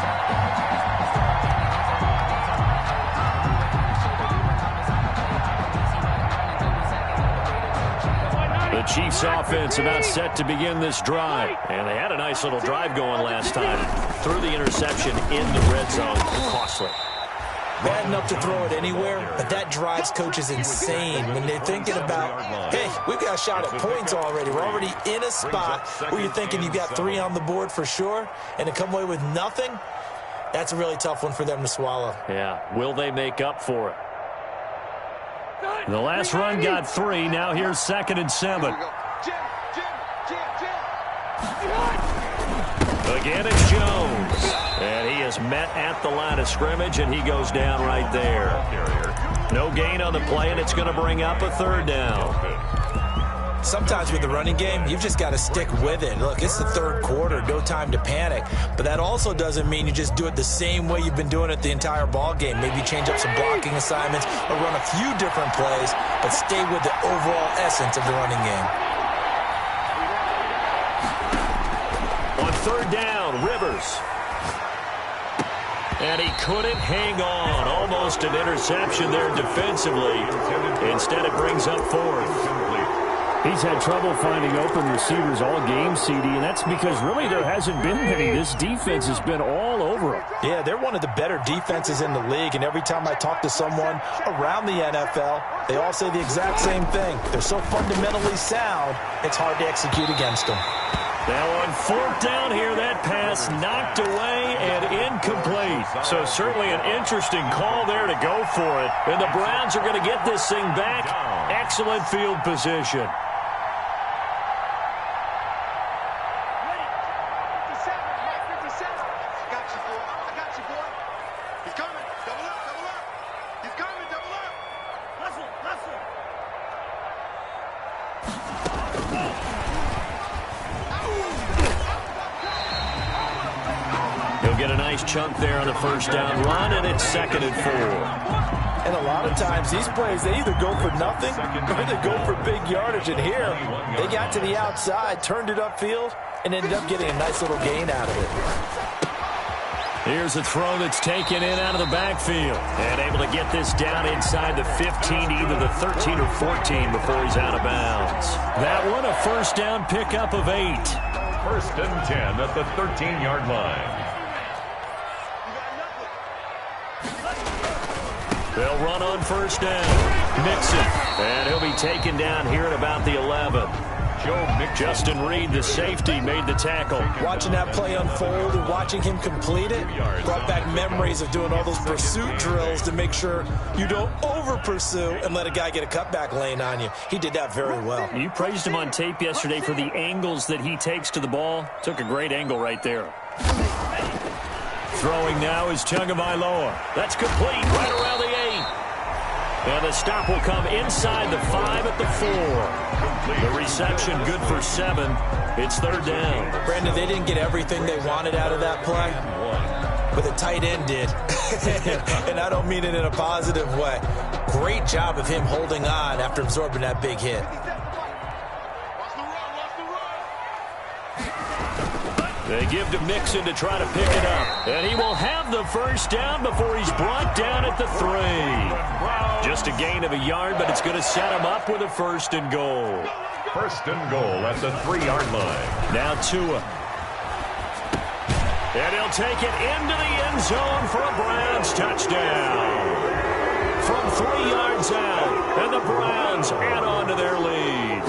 The Chiefs offense about set to begin this drive. And they had a nice little drive going last time. Threw the interception in the red zone. Costly. Bad enough to throw it anywhere, but that drives coaches insane when they're thinking about, hey, we've got a shot at points already. We're already in a spot where you're thinking you've got 3 on the board for sure, and to come away with nothing, that's a really tough one for them to swallow. Yeah, will they make up for it? The last run got 3. Now here's 2nd and 7. Again, it's Jones. And he is met at the line of scrimmage, and he goes down right there. No gain on the play, and it's going to bring up a 3rd down. Sometimes with the running game, you've just got to stick with it. Look, it's the 3rd quarter, no time to panic. But that also doesn't mean you just do it the same way you've been doing it the entire ball game. Maybe change up some blocking assignments or run a few different plays, but stay with the overall essence of the running game. third down. Rivers. And he couldn't hang on. Almost an interception there defensively. Instead, it brings up fourth. He's had trouble finding open receivers all game, CD, and that's because really there hasn't been many. This defense has been all over him. Yeah, they're one of the better defenses in the league, and every time I talk to someone around the NFL, they all say the exact same thing. They're so fundamentally sound, it's hard to execute against them. Now on fourth down here, that pass knocked away and incomplete. So certainly an interesting call there to go for it. And the Browns are going to get this thing back. Excellent field position. Get a nice chunk there on the first down run, and it's 2nd and 4. And a lot of times these plays, they either go for nothing or they go for big yardage. And here, they got to the outside, turned it upfield, and ended up getting a nice little gain out of it. Here's a throw that's taken in out of the backfield. And able to get this down inside the 15 to either the 13 or 14 before he's out of bounds. That one, a first down pickup of 8. 1st and 10 at the 13-yard line. They'll run on first down. Mixon. And he'll be taken down here at about the 11. Justin Reed, the safety, made the tackle. Watching that play unfold and watching him complete it brought back memories of doing all those pursuit drills to make sure you don't over-pursue and let a guy get a cutback lane on you. He did that very well. You praised him on tape yesterday for the angles that he takes to the ball. Took a great angle right there. Throwing now is Tagovailoa. That's complete right around the 8. And the stop will come inside the 5 at the 4. The reception good for 7. It's 3rd down. Brandon, they didn't get everything they wanted out of that play, but the tight end did. And I don't mean it in a positive way. Great job of him holding on after absorbing that big hit. They give to Mixon to try to pick it up. And he will have the first down before he's brought down at the 3. Just a gain of a yard, but it's going to set him up with a 1st and goal. 1st and goal at the 3-yard line. Now Tua. And he'll take it into the end zone for a Browns touchdown. From 3 yards out, and the Browns add on to their lead.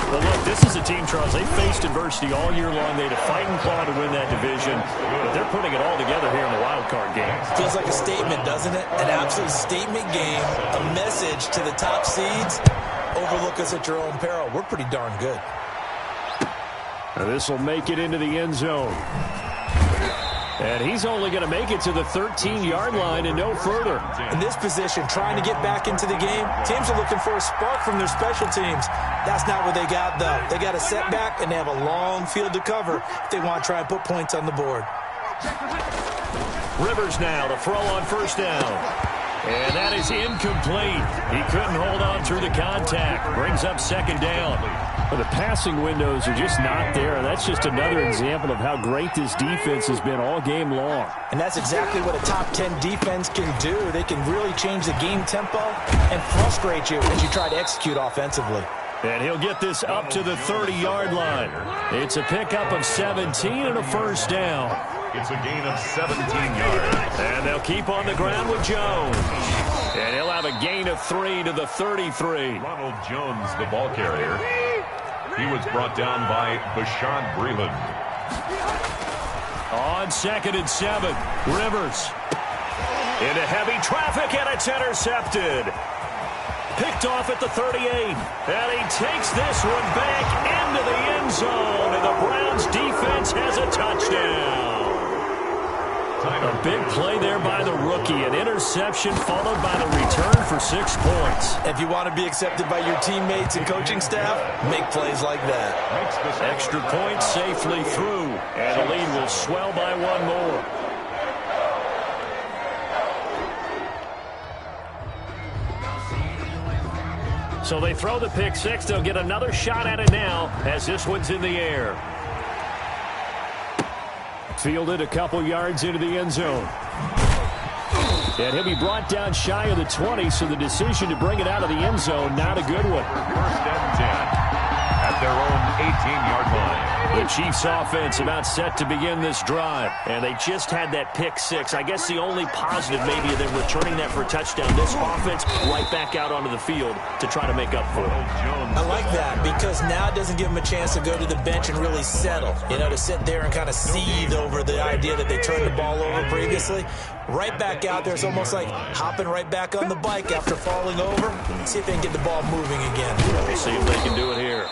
Well, look, this is a team, Charles, they faced adversity all year long. They had to fight and claw to win that division, but they're putting it all together here in the wild card game. Feels like a statement, doesn't it? An absolute statement game, a message to the top seeds. Overlook us at your own peril. We're pretty darn good. Now this will make it into the end zone. And he's only going to make it to the 13-yard line and no further. In this position, trying to get back into the game, teams are looking for a spark from their special teams. That's not what they got, though. They got a setback, and they have a long field to cover if they want to try and put points on the board. Rivers now to throw on first down. And that is incomplete. He couldn't hold on through the contact. Brings up 2nd down. Well, the passing windows are just not there. That's just another example of how great this defense has been all game long. And that's exactly what a top 10 defense can do. They can really change the game tempo and frustrate you as you try to execute offensively. And he'll get this up to the 30-yard line. It's a pickup of 17 and a first down. It's a gain of 17 yards. And they'll keep on the ground with Jones. And he'll have a gain of 3 to the 33. Ronald Jones, the ball carrier. He was brought down by Bashaud Breeland. On 2nd and 7, Rivers. Into heavy traffic, and it's intercepted. Picked off at the 38. And he takes this one back into the end zone. And the Browns defense has a touchdown. A big play there by the rookie. An interception followed by the return for 6 points. If you want to be accepted by your teammates and coaching staff, make plays like that. Extra point safely through. And the lead will swell by 1 more. So they throw the pick 6. They'll get another shot at it now as this one's in the air. Fielded a couple yards into the end zone. And he'll be brought down shy of the 20, so the decision to bring it out of the end zone, not a good one. First and 10 at their own 18-yard line. The Chiefs offense about set to begin this drive. And they just had that pick six. I guess the only positive maybe of them returning that for a touchdown. This offense right back out onto the field to try to make up for it. I like that because now it doesn't give them a chance to go to the bench and really settle. You know, to sit there and kind of seethe over the idea that they turned the ball over previously. Right back out there. It's almost like hopping right back on the bike after falling over. See if they can get the ball moving again. We'll see if they can do it here.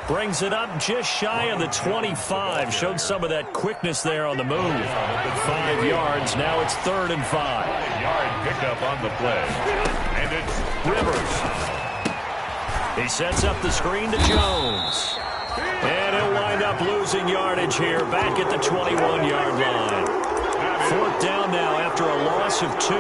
Brings it up just shy of the 25. Showed some of that quickness there on the move. 5 yards. Now it's 3rd and 5. Yard pickup on the play. And it's Rivers. He sets up the screen to Jones. And he'll wind up losing yardage here back at the 21-yard line. 4th down now after a loss of 2.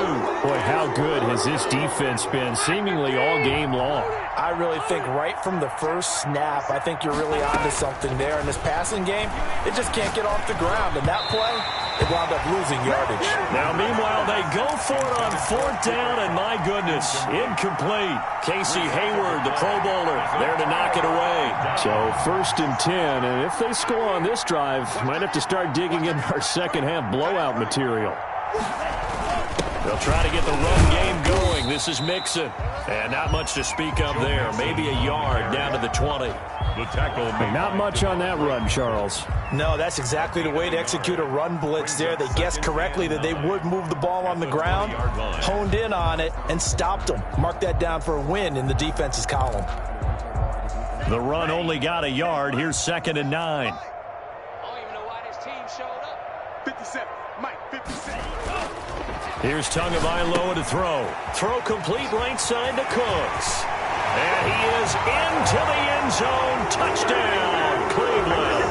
Boy, how good has this defense been seemingly all game long? I really think right from the first snap, I think you're really onto something there. In this passing game, it just can't get off the ground. And that play, it wound up losing yardage. Now, meanwhile, they go for it on 4th down, and my goodness, incomplete. Casey Hayward, the Pro Bowler, there to knock it away. So 1st and 10, and if they score on this drive, might have to start digging in our second-half blowout material. They'll try to get the run game going. This is Mixon. And not much to speak of there. Maybe a yard down to the 20. The tackle. Not much on that run, Charles. No, that's exactly the way to execute a run blitz there. They guessed correctly that they would move the ball on the ground, honed in on it, and stopped them. Mark that down for a win in the defense's column. The run only got a yard. Here's 2nd and 9. I don't even know why this team showed up. 57. Mike, 57. Here's Tagovailoa to throw. Throw complete right side to Cooks. And he is into the end zone. Touchdown, Cleveland.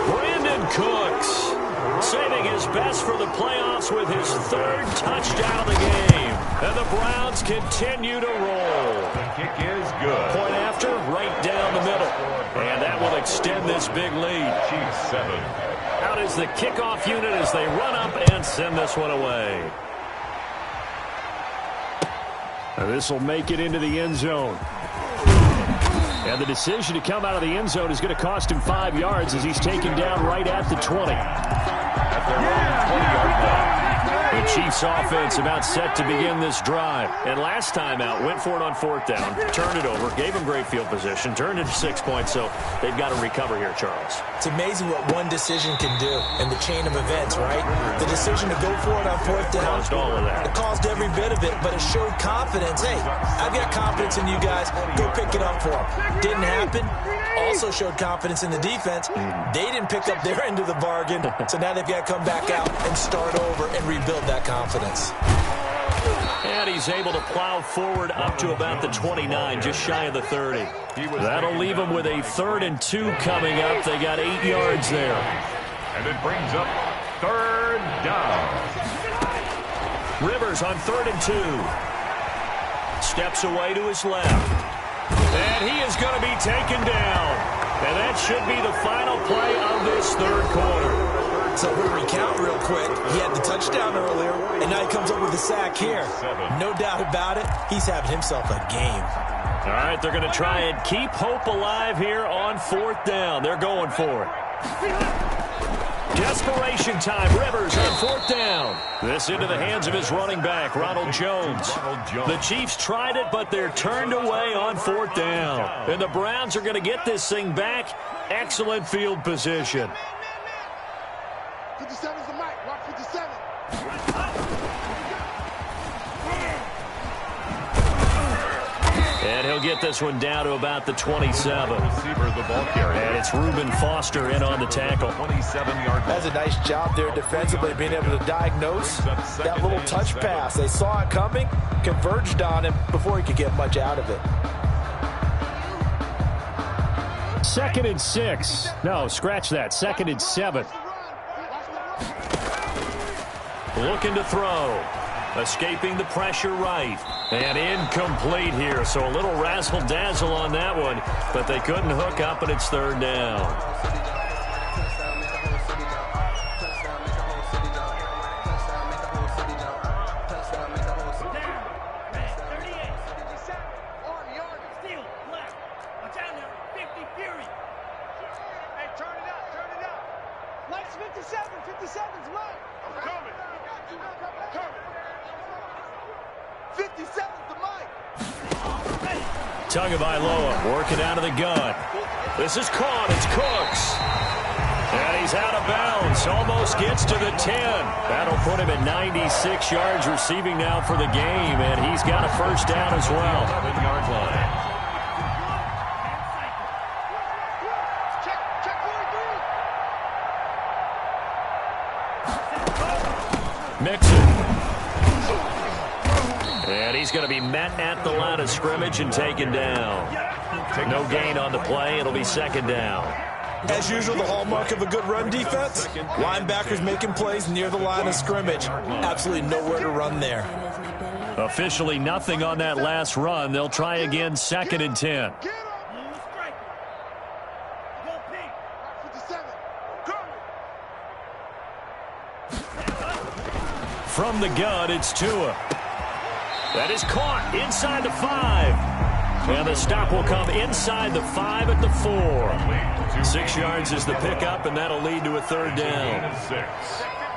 Brandon Cooks saving his best for the playoffs with his 3rd touchdown of the game. And the Browns continue to roll. The kick is good. Point after, right down the middle. And that will extend this big lead. Chiefs 7. Out is the kickoff unit as they run up and send this one away. This will make it into the end zone. And the decision to come out of the end zone is going to cost him 5 yards as he's taken down right at the 20. At their own 20-yard line. The Chiefs offense about set to begin this drive. And last time out, went for it on 4th down, turned it over, gave them great field position, turned it to 6 points, so they've got to recover here, Charles. It's amazing what one decision can do in the chain of events, right? The decision to go for it on 4th down. Caused all of that. It caused every bit of it, but it showed confidence. Hey, I've got confidence in you guys. Go pick it up for them. Didn't happen. Also showed confidence in the defense. They didn't pick up their end of the bargain, so now they've got to come back out and start over and rebuild that confidence. And he's able to plow forward up to about the 29, just shy of the 30. That'll leave him with a 3rd and 2 coming up. They got 8 yards there. And it brings up 3rd down. Rivers on 3rd and 2. Steps away to his left. And he is going to be taken down. And that should be the final play of this 3rd quarter. So we recount real quick. He had the touchdown earlier, and now he comes up with a sack here. No doubt about it, he's having himself a game. All right, they're going to try and keep hope alive here on 4th down. They're going for it. Desperation time. Rivers on 4th down. This into the hands of his running back, Ronald Jones. The Chiefs tried it, but they're turned away on 4th down. And the Browns are going to get this thing back. Excellent field position. 57's the mic. Watch 57. And he'll get this one down to about the 27. Receiver, the ball carrier. And it's Reuben Foster in on the tackle. 27-yard line. That's a nice job there defensively, being able to diagnose that little touch pass. They saw it coming, converged on him before he could get much out of it. 2nd and 6. No, scratch that. 2nd and 7. Looking to throw. Escaping the pressure right. And incomplete here. So a little razzle-dazzle on that one. But they couldn't hook up, and it's 3rd down. Tagovailoa working out of the gun. This is caught. It's Cooks. And he's out of bounds. Almost gets to the 10. That'll put him at 96 yards receiving now for the game. And he's got a first down as well. 11-yard line. Mixon. And he's going to be met at the line of scrimmage and taken down. No gain on the play. It'll be second down. As usual, the hallmark of a good run defense, linebackers making plays near the line of scrimmage. Absolutely nowhere to run there. Officially nothing on that last run. They'll try again, 2nd and 10. From the gun, it's Tua. That is caught inside the 5. And the stop will come inside the 5 at the 4. 6 yards is the pickup, and that'll lead to a third down. 6.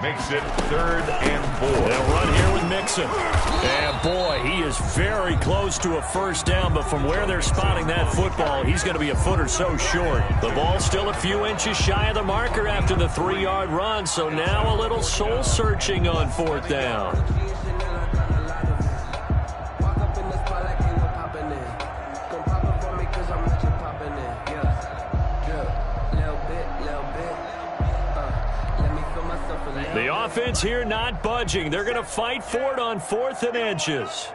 Makes it 3rd and 4. They'll run here with Mixon. And boy, he is very close to a first down, but from where they're spotting that football, he's going to be a foot or so short. The ball's still a few inches shy of the marker after the 3-yard run, so now a little soul-searching on 4th down. The offense here not budging. They're going to fight for it on 4th and inches.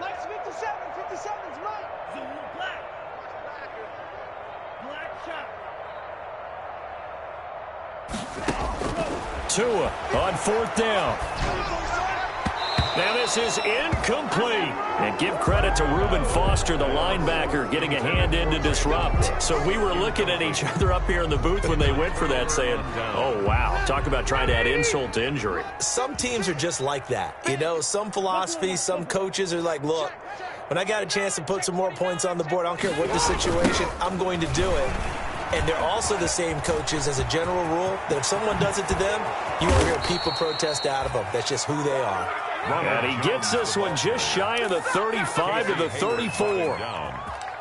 Next 57. 57's mine. Black. Tua on 4th down. Now this is incomplete. And give credit to Reuben Foster, the linebacker, getting a hand in to disrupt. So we were looking at each other up here in the booth when they went for that, saying, oh, wow. Talk about trying to add insult to injury. Some teams are just like that. You know, some philosophies, some coaches are like, look, when I got a chance to put some more points on the board, I don't care what the situation, I'm going to do it. And they're also the same coaches as a general rule that if someone does it to them, you will hear people protest out of them. That's just who they are. And he gets this one just shy of the 35 to the 34.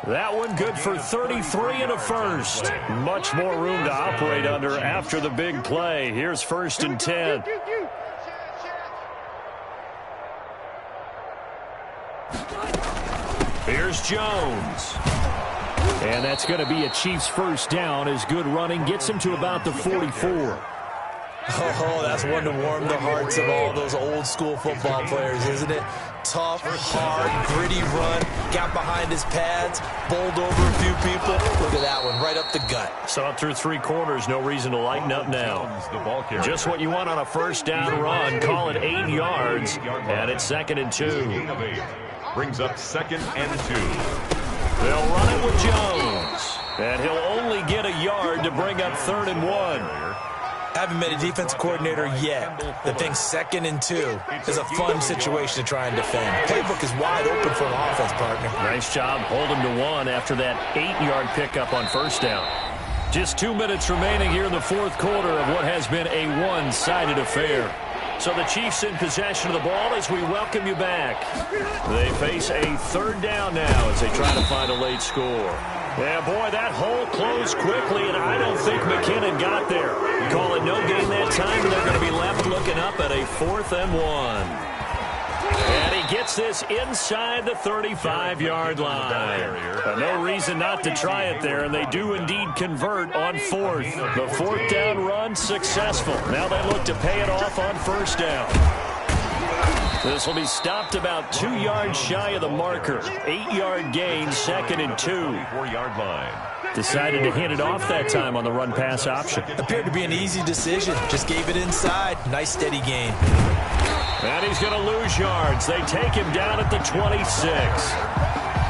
That one good for 33 and a first. Much more room to operate under after the big play. Here's 1st and 10. Here's Jones. And that's going to be a Chiefs first down as good running gets him to about the 44. Oh, that's one to warm the hearts of all those old school football players, isn't it? Tough, hard, gritty run, got behind his pads, bowled over a few people. Look at that one, right up the gut. Saw it through 3 quarters, no reason to lighten up now. Just what you want on a first down run. Call it 8 yards, and it's 2nd and 2. Brings up 2nd and 2. They'll run it with Jones, and he'll only get a yard to bring up 3rd and 1. Haven't met a defensive coordinator yet that thinks 2nd and 2 is a fun situation to try and defend. Playbook is wide open for an offense, partner. Nice job. Hold him to 1 after that 8-yard pickup on first down. Just 2 minutes remaining here in the 4th quarter of what has been a one-sided affair. So the Chiefs in possession of the ball as we welcome you back. They face a 3rd down now as they try to find a late score. Yeah, boy, that hole closed quickly, and I don't think McKinnon got there. Call it no gain that time, and they're going to be left looking up at a 4th and 1. And he gets this inside the 35-yard line. No reason not to try it there, and they do indeed convert on 4th. The 4th down run successful. Now they look to pay it off on first down. This will be stopped about 2 yards shy of the marker. 8-yard gain, 2nd and 2. 4-yard line. Decided to hand it off that time on the run-pass option. Appeared to be an easy decision. Just gave it inside. Nice steady gain. And he's going to lose yards. They take him down at the 26.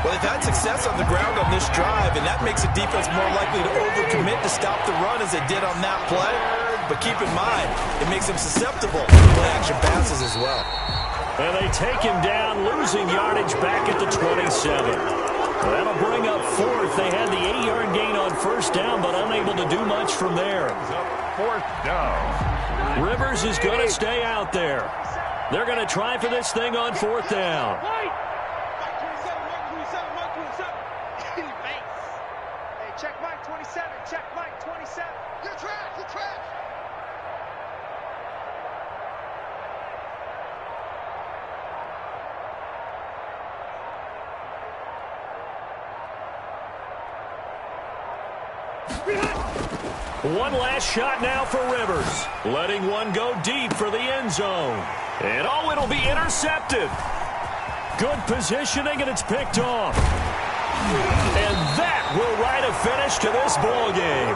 Well, they've had success on the ground on this drive, and that makes the defense more likely to overcommit to stop the run as they did on that play. But keep in mind, it makes them susceptible to play-action passes as well. And they take him down, losing yardage back at the 27. That'll bring up 4th. They had the 8-yard gain on first down, but unable to do much from there. 4th down. Rivers is going to stay out there. They're going to try for this thing on 4th down. Mike 27, Mike 27. Hey, check Mike 27, check Mike 27. You're trash, you're trash. One last shot now for Rivers. Letting one go deep for the end zone. And it'll be intercepted. Good positioning, and it's picked off. And that will write a finish to this ball game.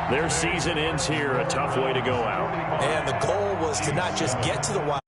Their season ends here. A tough way to go out. And the goal was to not just get to the wide.